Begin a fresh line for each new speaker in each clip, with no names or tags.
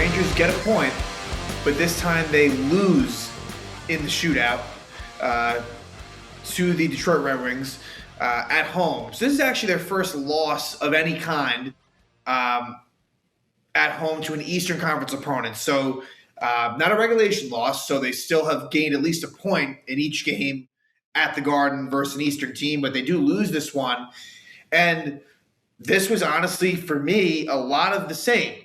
Rangers get a point, but this time they lose in the shootout to the Detroit Red Wings at home. So this is actually their first loss of any kind at home to an Eastern Conference opponent. So not a regulation loss, so they still have gained at least a point in each game at the Garden versus an Eastern team, but they do lose this one. And this was honestly, for me, a lot of the same.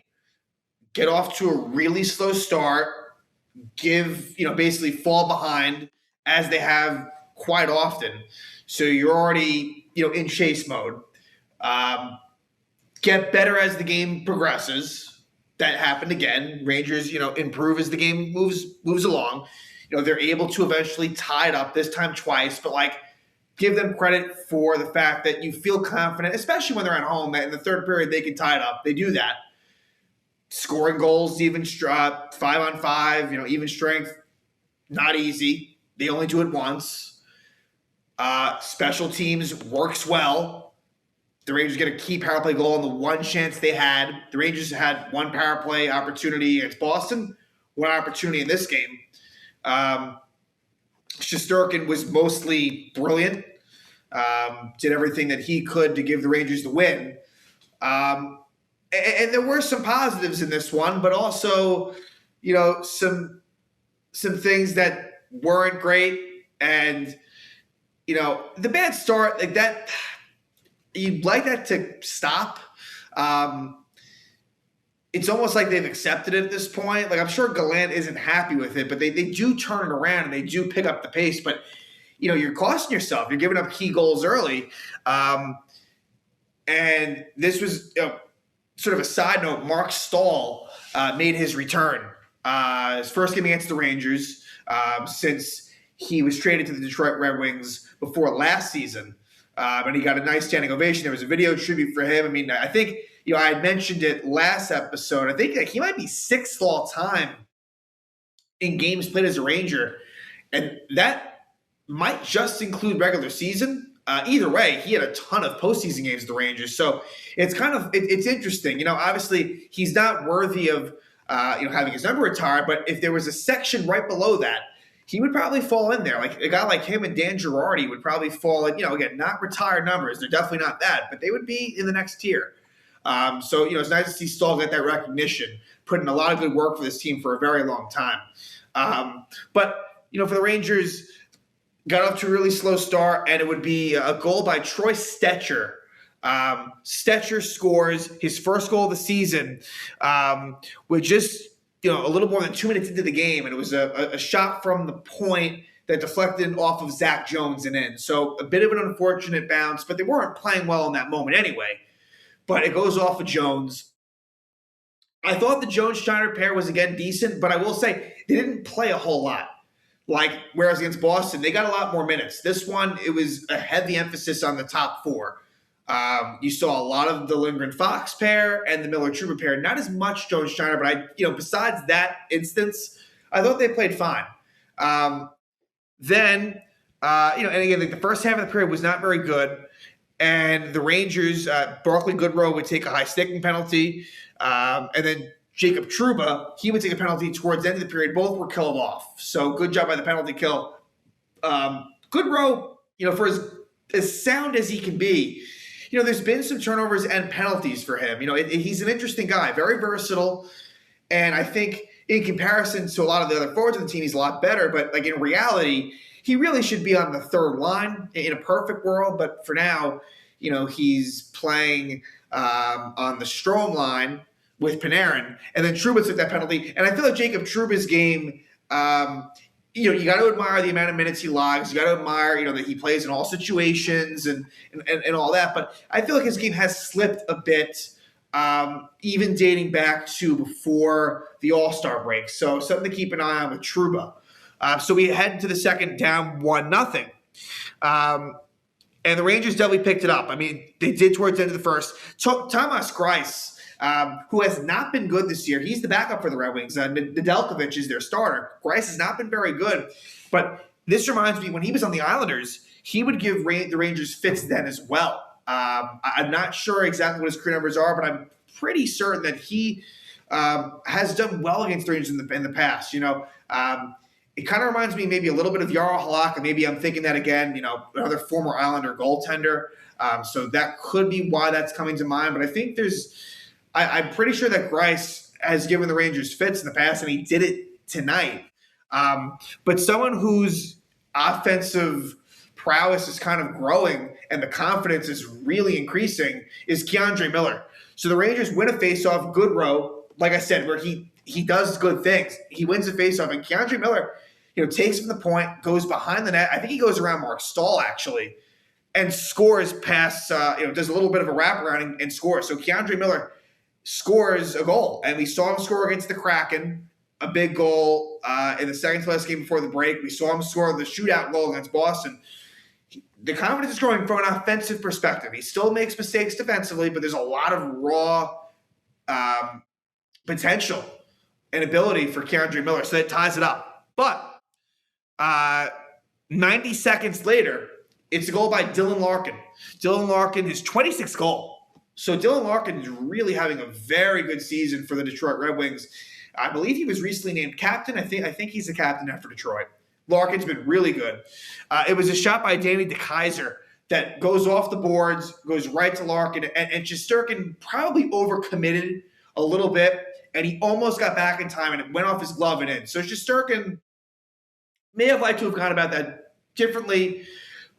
Get off to a really slow start, basically fall behind as they have quite often. So you're already, in chase mode. Get better as the game progresses. That happened again. Rangers, improve as the game moves along. They're able to eventually tie it up, this time twice, but give them credit for the fact that you feel confident, especially when they're at home, that in the third period they can tie it up. They do that. Scoring goals, even 5-on-5, even strength, not easy. They only do it once. Special teams works well. The Rangers get a key power play goal on the one chance they had. The Rangers had one power play opportunity against Boston, one opportunity in this game. Shesterkin was mostly brilliant, did everything that he could to give the Rangers the win. And there were some positives in this one, but also, some things that weren't great. And, the bad start, like that, you'd like that to stop. It's almost like they've accepted it at this point. I'm sure Gallant isn't happy with it, but they do turn it around and they do pick up the pace. But, you're costing yourself. You're giving up key goals early. And this was sort of a side note. Mark Stahl made his return. His first game against the Rangers since he was traded to the Detroit Red Wings before last season. And he got a nice standing ovation. There was a video tribute for him. I mean, I think, I had mentioned it last episode. I think he might be sixth all time in games played as a Ranger. And that might just include regular season. Either way, he had a ton of postseason games with the Rangers. So it's it's interesting. Obviously he's not worthy of, having his number retired. But if there was a section right below that, he would probably fall in there. Like a guy like him and Dan Girardi would probably fall in, again, not retired numbers. They're definitely not that, but they would be in the next tier. So it's nice to see Stahl get that recognition, put in a lot of good work for this team for a very long time. But for the Rangers, got off to a really slow start, and it would be a goal by Troy Stecher. Stecher scores his first goal of the season with just a little more than 2 minutes into the game, and it was a shot from the point that deflected off of Zach Jones and in. So a bit of an unfortunate bounce, but they weren't playing well in that moment anyway. But it goes off of Jones. I thought the Jones-Schneider pair was, again, decent, but I will say they didn't play a whole lot. Whereas against Boston, they got a lot more minutes. This one, it was a heavy emphasis on the top four. You saw a lot of the Lindgren-Fox pair and the Miller-Trouba pair. Not as much Jones-Schneider, but besides that instance, I thought they played fine. And again, the first half of the period was not very good. And the Rangers, Barclay Goodrow would take a high sticking penalty. And then Jacob Trouba, he would take a penalty towards the end of the period. Both were killed off. So good job by the penalty kill. Goodrow, for as sound as he can be, there's been some turnovers and penalties for him. He's an interesting guy, very versatile. And I think in comparison to a lot of the other forwards on the team, he's a lot better. But in reality, he really should be on the third line in a perfect world. But for now, he's playing on the Strome line with Panarin. And then Trouba took that penalty. And I feel like Jacob Trouba's game, you got to admire the amount of minutes he logs. You got to admire, that he plays in all situations and all that. But I feel like his game has slipped a bit, even dating back to before the All-Star break. So something to keep an eye on with Trouba. So we head to the second down 1-0. And the Rangers definitely picked it up. I mean, they did towards the end of the first. Thomas Greiss, who has not been good this year. He's the backup for the Red Wings. Nedeljkovic is their starter. Greiss has not been very good. But this reminds me, when he was on the Islanders, he would give the Rangers fits then as well. I'm not sure exactly what his career numbers are, but I'm pretty certain that he has done well against the Rangers in the past. It kind of reminds me maybe a little bit of Jarl Halak, and maybe I'm thinking that again. Another former Islander goaltender. So that could be why that's coming to mind. But I think I'm pretty sure that Greiss has given the Rangers fits in the past, and he did it tonight. But someone whose offensive prowess is kind of growing and the confidence is really increasing is Keandre Miller. So the Rangers win a faceoff, good row, like I said, where he does good things. He wins a faceoff, and Keandre Miller, takes from the point, goes behind the net. I think he goes around Mark Stahl actually, and scores past. Does a little bit of a wraparound and scores. So Keandre Miller scores a goal, and we saw him score against the Kraken, a big goal in the second to last game before the break. We saw him score the shootout goal against Boston. The confidence is growing from an offensive perspective. He still makes mistakes defensively, but there's a lot of raw potential and ability for Keandre Miller, so that ties it up. But 90 seconds later, it's a goal by Dylan Larkin. Dylan Larkin, his 26th goal. So Dylan Larkin is really having a very good season for the Detroit Red Wings. I believe he was recently named captain. I think he's the captain after Detroit. Larkin's been really good. It was a shot by Danny DeKeyser that goes off the boards, goes right to Larkin, and Shesterkin probably overcommitted a little bit, and he almost got back in time, and it went off his glove and in. So Shesterkin may have liked to have gone about that differently,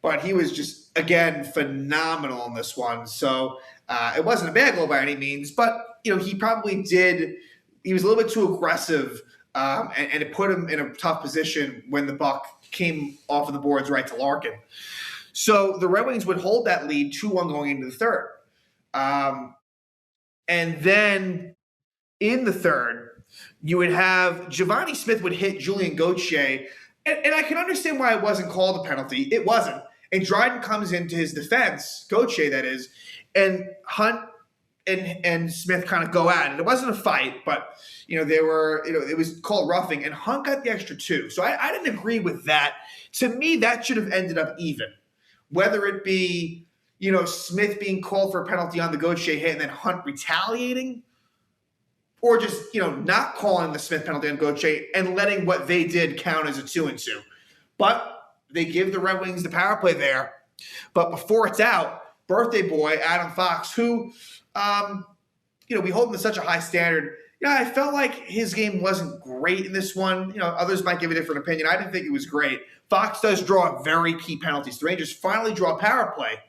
but he was just, again, phenomenal in this one. So it wasn't a bad goal by any means, but he probably did. He was a little bit too aggressive, and it put him in a tough position when the puck came off of the boards right to Larkin. So the Red Wings would hold that lead 2-1 going into the third. And then in the third, you would have Giovanni Smith would hit Julien Gauthier. And I can understand why it wasn't called a penalty. It wasn't. And Dryden comes into his defense, Gauthier that is, and Hunt and Smith kind of go at it. It wasn't a fight, but it was called roughing, and Hunt got the extra 2. So I didn't agree with that. To me, that should have ended up even. Whether it be, Smith being called for a penalty on the Gauthier hit and then Hunt retaliating, or just, not calling the Smith penalty on Gauthier and letting what they did count as a 2-2. But they give the Red Wings the power play there. But before it's out, birthday boy Adam Fox, who, we hold him to such a high standard. I felt like his game wasn't great in this one. Others might give a different opinion. I didn't think it was great. Fox does draw very key penalties. The Rangers finally draw power play,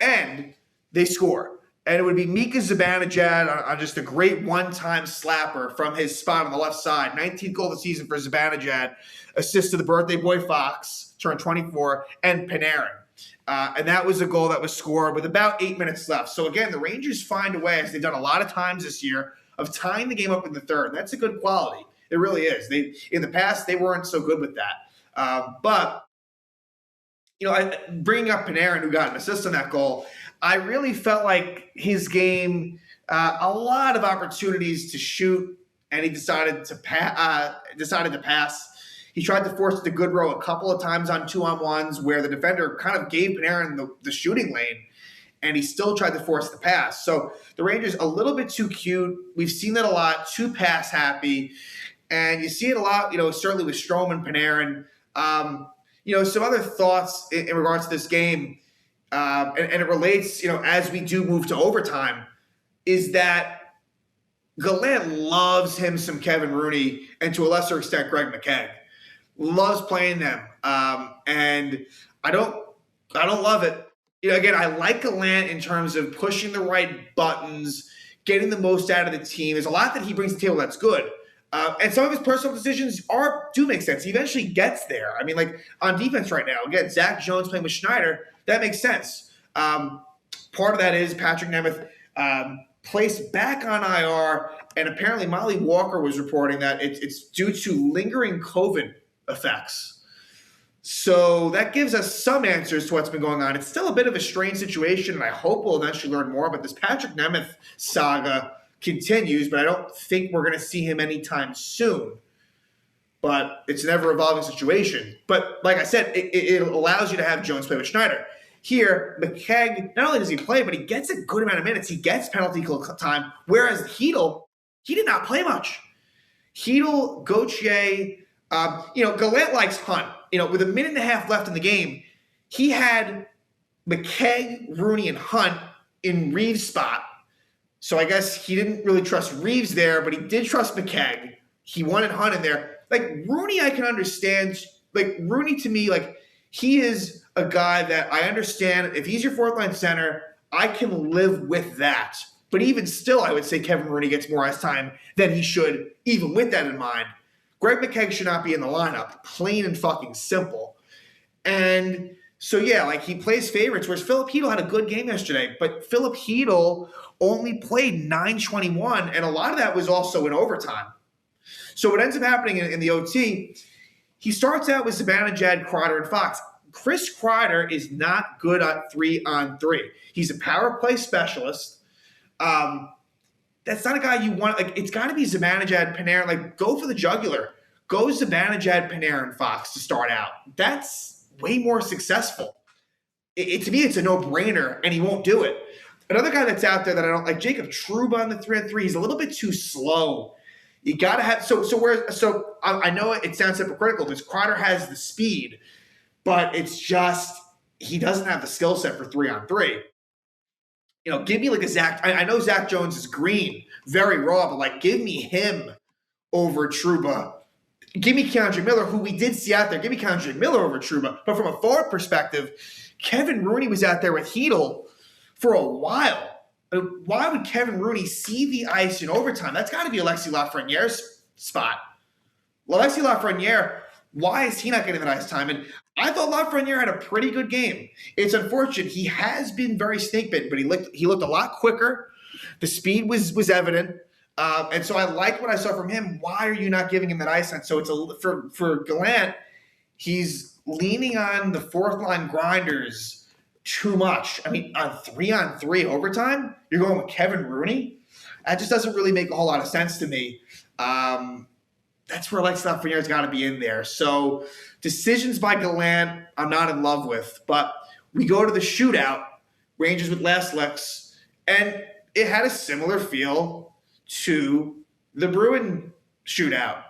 and they score. And it would be Mika Zibanejad on just a great one-time slapper from his spot on the left side. 19th goal of the season for Zibanejad. Assist to the birthday boy Fox, turned 24, and Panarin. And that was a goal that was scored with about 8 minutes left. So again, the Rangers find a way, as they've done a lot of times this year, of tying the game up in the third. That's a good quality. It really is. In the past, they weren't so good with that. But bringing up Panarin, who got an assist on that goal, I really felt like his game, a lot of opportunities to shoot, and he decided to pass. He tried to force it to Goodrow a couple of times on 2-on-1s where the defender kind of gave Panarin the shooting lane, and he still tried to force the pass. So the Rangers, a little bit too cute. We've seen that a lot, too pass happy. And you see it a lot, certainly with Strome and Panarin. Some other thoughts in regards to this game, and it relates, as we do move to overtime, is that Gallant loves him some Kevin Rooney, and to a lesser extent, Greg McKegg. Loves playing them. And I don't love it. Again, I like Gallant in terms of pushing the right buttons, getting the most out of the team. There's a lot that he brings to the table that's good. And some of his personal decisions do make sense. He eventually gets there. I mean, like on defense right now, again, Zach Jones playing with Schneider, that makes sense. Part of that is Patrick Nemeth placed back on IR, and apparently Molly Walker was reporting that it's due to lingering COVID effects. So that gives us some answers to what's been going on. It's still a bit of a strange situation, and I hope we'll eventually learn more. But this Patrick Nemeth saga continues, but I don't think we're going to see him anytime soon. But it's an ever-evolving situation. But like I said, it allows you to have Jones play with Schneider. Here, McKegg, not only does he play, but he gets a good amount of minutes. He gets penalty time, whereas Hedl, he did not play much. Heedle, Gauthier, Gallant likes Hunt. With a minute and a half left in the game, he had McKegg, Rooney, and Hunt in Reeves' spot. So I guess he didn't really trust Reeves there, but he did trust McKegg. He wanted Hunt in there. Like, Rooney, I can understand. Like, Rooney, to me, like, he is a guy that I understand. If he's your fourth-line center, I can live with that. But even still, I would say Kevin Rooney gets more ice time than he should, even with that in mind. Greg McKegg should not be in the lineup, plain and fucking simple. And so, yeah, like, he plays favorites, whereas Philip Heedle had a good game yesterday. But Philip Heedle only played 9:21, and a lot of that was also in overtime. So what ends up happening in the OT, he starts out with Zibanejad, Kreider, and Fox. Chris Kreider is not good at 3-on-3. He's a power play specialist. That's not a guy you want. Like, it's got to be Zibanejad, Panarin. Like, go for the jugular. Go Zibanejad, Panarin, Fox to start out. That's way more successful. To me, it's a no-brainer, and he won't do it. Another guy that's out there that I don't like, Jacob Trouba on the 3-on-3. He's a little bit too slow. You got to have so I know it sounds hypocritical because Kreider has the speed, but it's just he doesn't have the skill set for 3-on-3. Give me like a Zach. I know Zach Jones is green, very raw, but like give me him over Trouba. Give me Keandre Miller, who we did see out there. Give me Keandre Miller over Trouba. But from a forward perspective, Kevin Rooney was out there with Heedle for a while. Why would Kevin Rooney see the ice in overtime? That's got to be Alexis Lafreniere's spot. Alexis Lafreniere, why is he not getting that ice time? And I thought Lafreniere had a pretty good game. It's unfortunate. He has been very snake-bitten, but he looked a lot quicker. The speed was evident. And so I liked what I saw from him. Why are you not giving him that ice time? So it's for Gallant, he's leaning on the fourth-line grinders too much. I mean, on 3-on-3 overtime, you're going with Kevin Rooney? That just doesn't really make a whole lot of sense to me. That's where Alexis Lafreniere's got to be in there. So decisions by Gallant, I'm not in love with. But we go to the shootout, Rangers with last licks, and it had a similar feel to the Bruin shootout,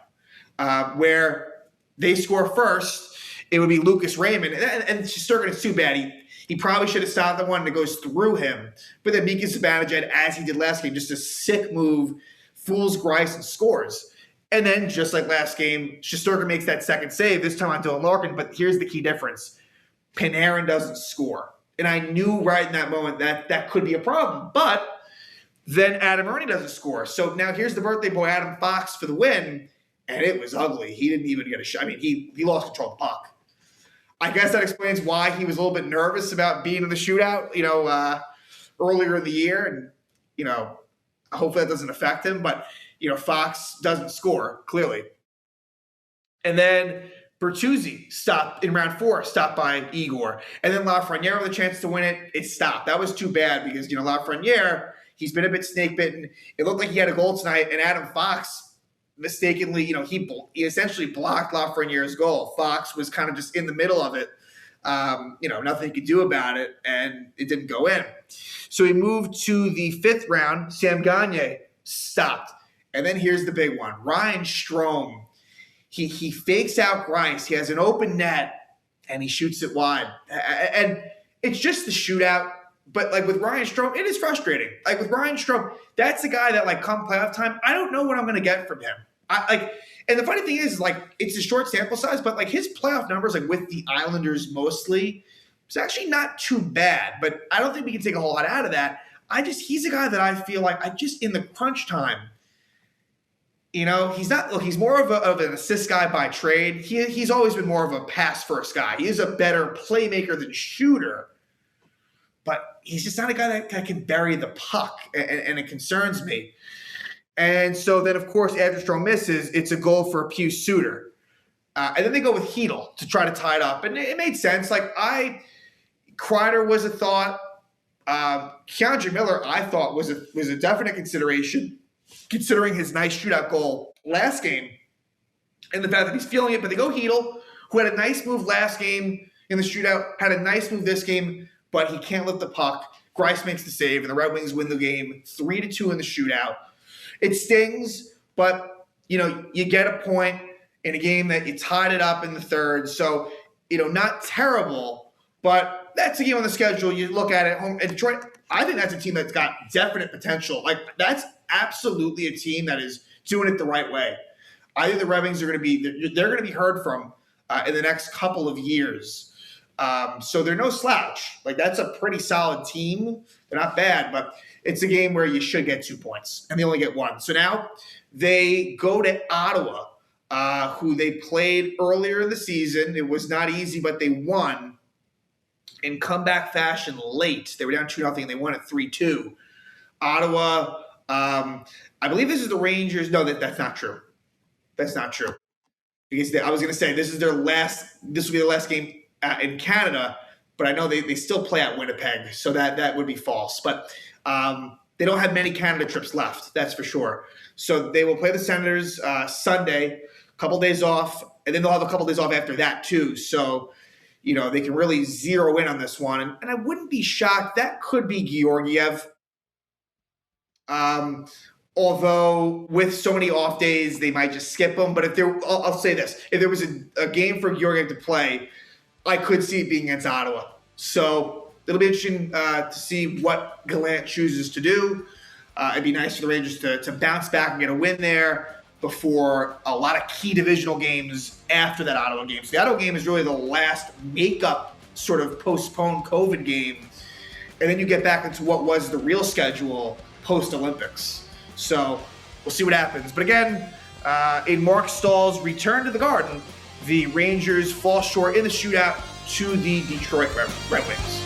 where they score first. It would be Lucas Raymond. And Shesterkin is too bad. He probably should have stopped the one that goes through him. But then Mika Zibanejad, as he did last game, just a sick move, fools Greiss and scores. And then, just like last game, Shesterkin makes that second save, this time on Dylan Larkin. But here's the key difference. Panarin doesn't score. And I knew right in that moment that could be a problem. But then Adam Ernie doesn't score. So now here's the birthday boy, Adam Fox, for the win. And it was ugly. He didn't even get a shot. I mean, he lost control of the puck. I guess that explains why he was a little bit nervous about being in the shootout, earlier in the year. And, hopefully that doesn't affect him. But, Fox doesn't score, clearly. And then Bertuzzi stopped in round 4, stopped by Igor. And then Lafreniere with a chance to win it, it stopped. That was too bad because, Lafreniere, he's been a bit snake-bitten. It looked like he had a goal tonight. And Adam Fox, mistakenly, he essentially blocked Lafreniere's goal. Fox was kind of just in the middle of it. Nothing he could do about it, and it didn't go in. So he moved to the 5th round. Sam Gagner stopped. And then here's the big one. Ryan Strome. He fakes out Greiss. He has an open net, and he shoots it wide. And it's just the shootout. But, with Ryan Strome, it is frustrating. With Ryan Strome, that's the guy that, come playoff time, I don't know what I'm going to get from him. And the funny thing is, it's a short sample size, but, his playoff numbers, with the Islanders mostly, it's actually not too bad. But I don't think we can take a whole lot out of that. He's a guy that I feel like in the crunch time, he's not, he's more of an assist guy by trade. He's always been more of a pass-first guy. He is a better playmaker than shooter. But he's just not a guy that can bury the puck, and it concerns me. And so then, of course, after Strome misses, it's a goal for Pius Suter. And then they go with Heedle to try to tie it up. And it made sense. Kreider was a thought. Keandre Miller, I thought, was a definite consideration, considering his nice shootout goal last game and the fact that he's feeling it. But they go Heedle, who had a nice move last game in the shootout, had a nice move this game, but he can't lift the puck. Greiss makes the save, and the Red Wings win the game 3-2 in the shootout. It stings, but, you get a point in a game that you tied it up in the third. So, not terrible, but that's a game on the schedule. You look at it home. And Detroit, I think that's a team that's got definite potential. Like, that's absolutely a team that is doing it the right way. I think the Red Wings are going to be, they're going to be heard from in the next couple of years. So they're no slouch. Like, that's a pretty solid team. They're not bad, but it's a game where you should get 2 points, and they only get 1. So now they go to Ottawa, who they played earlier in the season. It was not easy, but they won in comeback fashion late. They were down 2-0, and they won at 3-2. Ottawa, I believe this is the Rangers. No, that's not true. That's not true. Because I was going to say this will be the last game in Canada, but I know they still play at Winnipeg, so that would be false. But they don't have many Canada trips left, that's for sure. So they will play the Senators Sunday, a couple days off, and then they'll have a couple days off after that too. So, they can really zero in on this one. And I wouldn't be shocked. That could be Georgiev. Although with so many off days, they might just skip them. But I'll say this: if there was a game for Georgiev to play, I could see it being against Ottawa. So it'll be interesting to see what Gallant chooses to do. It'd be nice for the Rangers to bounce back and get a win there before a lot of key divisional games after that Ottawa game. So the Ottawa game is really the last makeup sort of postponed COVID game. And then you get back into what was the real schedule post-Olympics. So we'll see what happens. But again, in Mark Stahl's return to the Garden, the Rangers fall short in the shootout to the Detroit Red Wings.